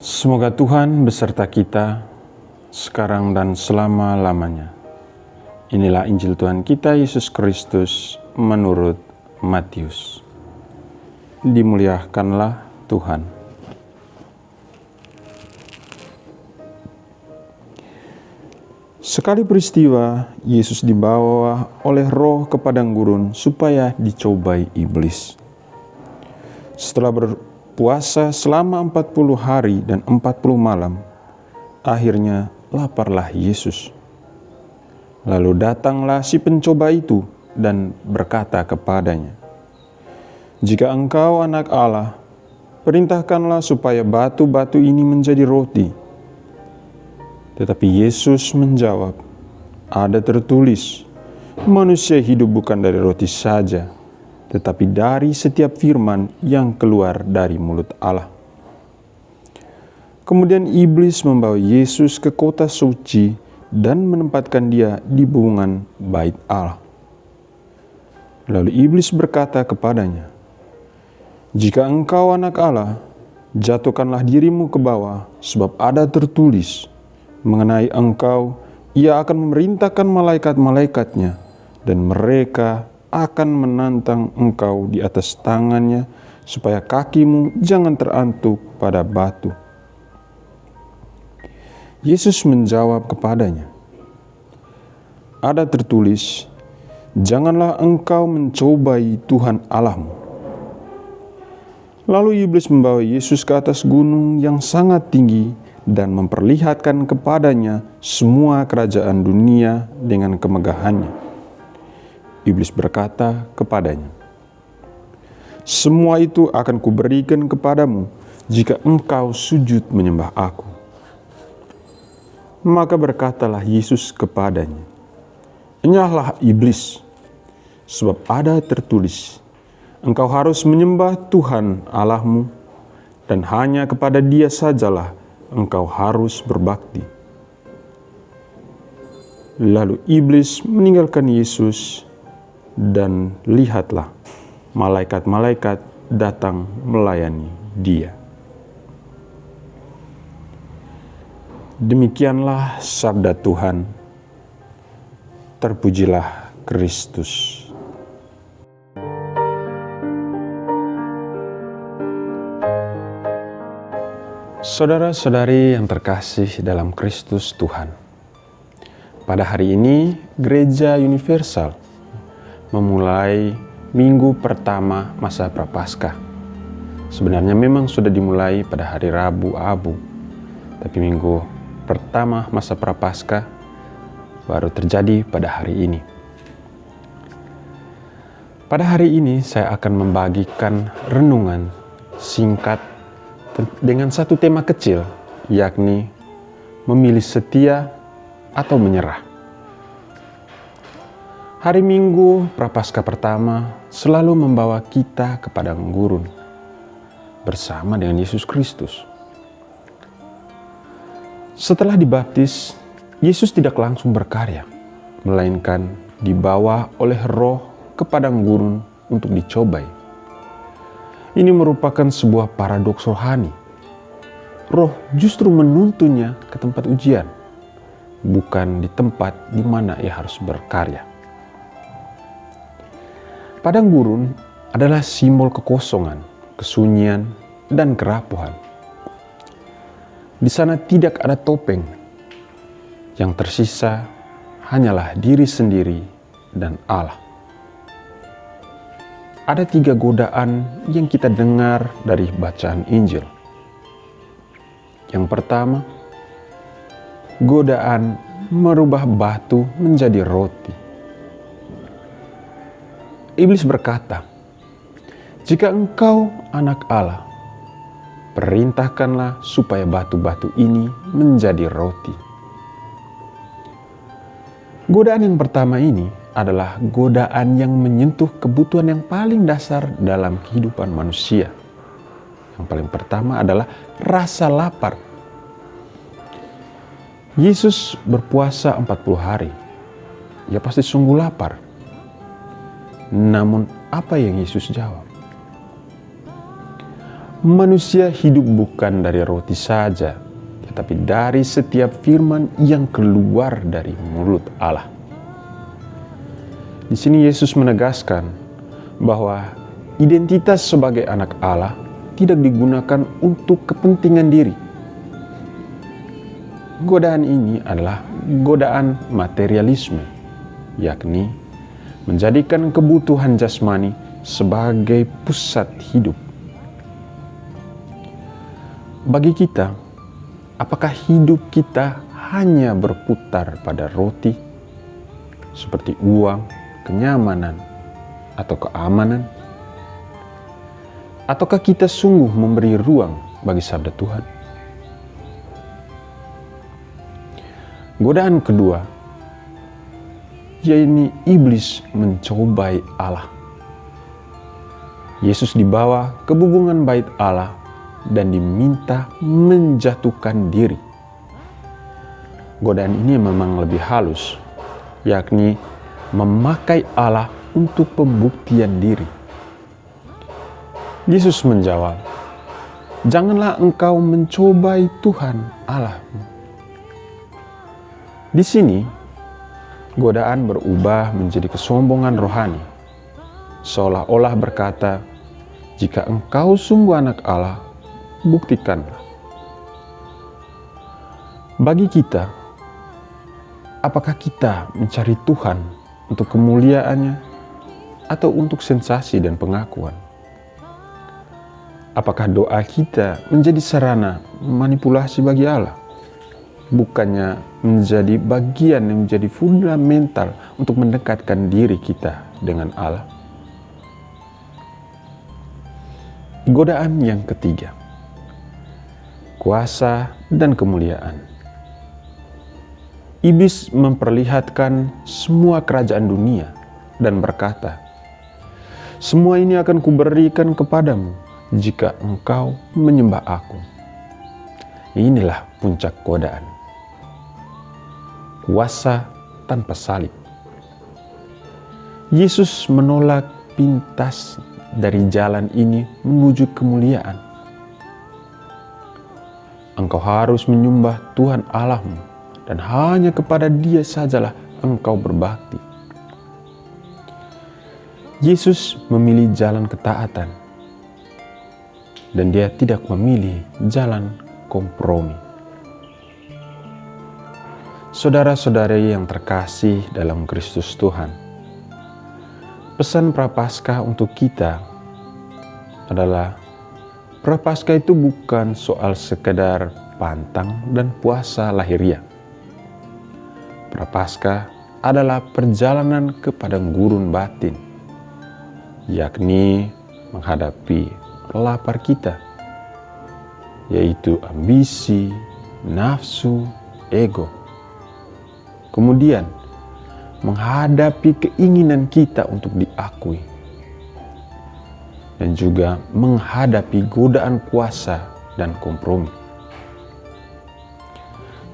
Semoga Tuhan beserta kita sekarang dan selama-lamanya. Inilah Injil Tuhan kita Yesus Kristus menurut Matius. Dimuliakanlah Tuhan. Sekali peristiwa, Yesus dibawa oleh Roh ke padang gurun supaya dicobai iblis. Setelah berpuasa selama 40 hari dan 40 malam, akhirnya laparlah Yesus. Lalu datanglah si pencoba itu dan berkata kepadanya, "Jika engkau anak Allah, perintahkanlah supaya batu-batu ini menjadi roti." Tetapi Yesus menjawab, "Ada tertulis, manusia hidup bukan dari roti saja, tetapi dari setiap firman yang keluar dari mulut Allah." Kemudian iblis membawa Yesus ke kota suci dan menempatkan dia di buungan bait Allah. Lalu iblis berkata kepadanya, "Jika engkau anak Allah, jatuhkanlah dirimu ke bawah, sebab ada tertulis, mengenai engkau, ia akan memerintahkan malaikat-malaikatnya, dan mereka akan menantang engkau di atas tangannya, supaya kakimu jangan terantuk pada batu." Yesus menjawab kepadanya, "Ada tertulis, janganlah engkau mencobai Tuhan Allahmu." Lalu iblis membawa Yesus ke atas gunung yang sangat tinggi dan memperlihatkan kepadanya semua kerajaan dunia dengan kemegahannya. Iblis berkata kepadanya, "Semua itu akan kuberikan kepadamu jika engkau sujud menyembah aku." Maka berkatalah Yesus kepadanya, "Enyahlah iblis, sebab ada tertulis, engkau harus menyembah Tuhan Allahmu, dan hanya kepada Dia sajalah engkau harus berbakti." Lalu iblis meninggalkan Yesus, dan lihatlah, malaikat-malaikat datang melayani Dia. Demikianlah sabda Tuhan. Terpujilah Kristus. Saudara-saudari yang terkasih dalam Kristus Tuhan, pada hari ini Gereja Universal memulai minggu pertama masa Prapaskah. Sebenarnya memang sudah dimulai pada hari Rabu Abu, tapi minggu pertama masa Prapaskah baru terjadi pada hari ini. Pada hari ini saya akan membagikan renungan singkat dengan satu tema kecil, yakni memilih setia atau menyerah. Hari Minggu Prapaskah pertama selalu membawa kita ke padang gurun bersama dengan Yesus Kristus. Setelah dibaptis, Yesus tidak langsung berkarya, melainkan dibawa oleh Roh ke padang gurun untuk dicobai. Ini merupakan sebuah paradoks rohani. Roh justru menuntunnya ke tempat ujian, bukan di tempat di mana ia harus berkarya. Padang gurun adalah simbol kekosongan, kesunyian, dan kerapuhan. Di sana tidak ada topeng. Yang tersisa hanyalah diri sendiri dan Allah. Ada 3 godaan yang kita dengar dari bacaan Injil. Yang pertama, godaan merubah batu menjadi roti. Iblis berkata, "Jika engkau anak Allah, perintahkanlah supaya batu-batu ini menjadi roti." Godaan yang pertama ini adalah godaan yang menyentuh kebutuhan yang paling dasar dalam kehidupan manusia. Yang paling pertama adalah rasa lapar. Yesus berpuasa 40 hari. Ia pasti sungguh lapar. Namun apa yang Yesus jawab? Manusia hidup bukan dari roti saja, tetapi dari setiap firman yang keluar dari mulut Allah. Di sini Yesus menegaskan bahwa identitas sebagai anak Allah tidak digunakan untuk kepentingan diri. Godaan ini adalah godaan materialisme, yakni menjadikan kebutuhan jasmani sebagai pusat hidup. Bagi kita, apakah hidup kita hanya berputar pada roti, seperti uang, kenyamanan, atau keamanan? Ataukah kita sungguh memberi ruang bagi sabda Tuhan? Godaan kedua, yaitu iblis mencobai Allah. Yesus dibawa ke hubungan bait Allah dan diminta menjatuhkan diri. Godaan ini memang lebih halus, yakni memakai Allah untuk pembuktian diri. Yesus menjawab, "Janganlah engkau mencobai Tuhan Allahmu." Di sini, godaan berubah menjadi kesombongan rohani, seolah-olah berkata, "Jika engkau sungguh anak Allah, buktikanlah." Bagi kita, apakah kita mencari Tuhan untuk kemuliaannya atau untuk sensasi dan pengakuan? Apakah doa kita menjadi sarana manipulasi bagi Allah, bukannya menjadi bagian yang menjadi fundamental untuk mendekatkan diri kita dengan Allah? Godaan yang ketiga, kuasa dan kemuliaan. Iblis memperlihatkan semua kerajaan dunia dan berkata, "Semua ini akan kuberikan kepadamu jika engkau menyembah aku." Inilah puncak godaan. Kuasa tanpa salib. Yesus menolak pintas dari jalan ini menuju kemuliaan. Engkau harus menyembah Tuhan Allahmu, dan hanya kepada Dia sajalah engkau berbakti. Yesus memilih jalan ketaatan, dan Dia tidak memilih jalan kompromi. Saudara-saudari yang terkasih dalam Kristus Tuhan, pesan Prapaskah untuk kita adalah Prapaskah itu bukan soal sekedar pantang dan puasa lahiriah. Prapaskah adalah perjalanan ke padang gurun batin, yakni menghadapi lapar kita, yaitu ambisi, nafsu, ego. Kemudian menghadapi keinginan kita untuk diakui, dan juga menghadapi godaan kuasa dan kompromi.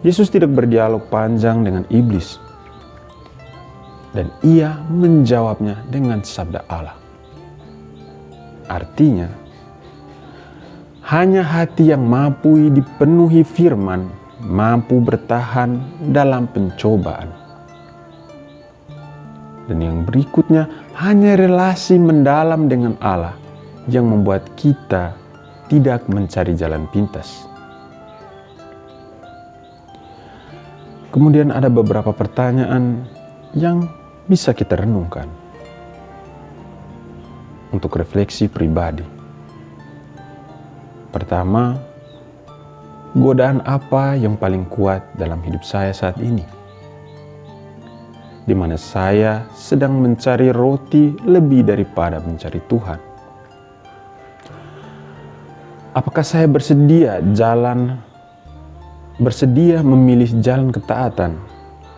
Yesus tidak berdialog panjang dengan iblis, dan Ia menjawabnya dengan sabda Allah. Artinya, hanya hati yang mampu dipenuhi firman mampu bertahan dalam pencobaan. Dan yang berikutnya, hanya relasi mendalam dengan Allah yang membuat kita tidak mencari jalan pintas. Kemudian ada beberapa pertanyaan yang bisa kita renungkan untuk refleksi pribadi. Pertama, godaan apa yang paling kuat dalam hidup saya saat ini? Di mana saya sedang mencari roti lebih daripada mencari Tuhan. Apakah saya bersedia memilih jalan ketaatan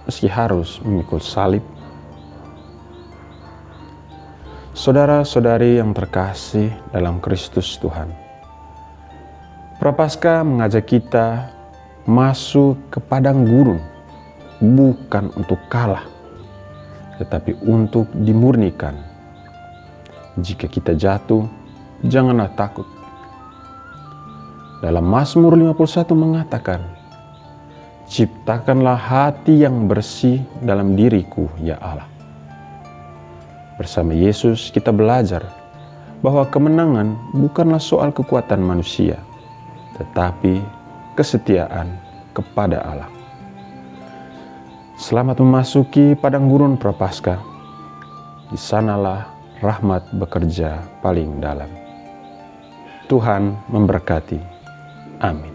meski harus memikul salib? Saudara-saudari yang terkasih dalam Kristus Tuhan, Prapaskah mengajak kita masuk ke padang gurun bukan untuk kalah, tetapi untuk dimurnikan. Jika kita jatuh, janganlah takut. Dalam Mazmur 51 mengatakan, "Ciptakanlah hati yang bersih dalam diriku, ya Allah." Bersama Yesus kita belajar bahwa kemenangan bukanlah soal kekuatan manusia, tetapi kesetiaan kepada Allah. Selamat memasuki padang gurun Prapaskah. Di sanalah rahmat bekerja paling dalam. Tuhan memberkati. Amin.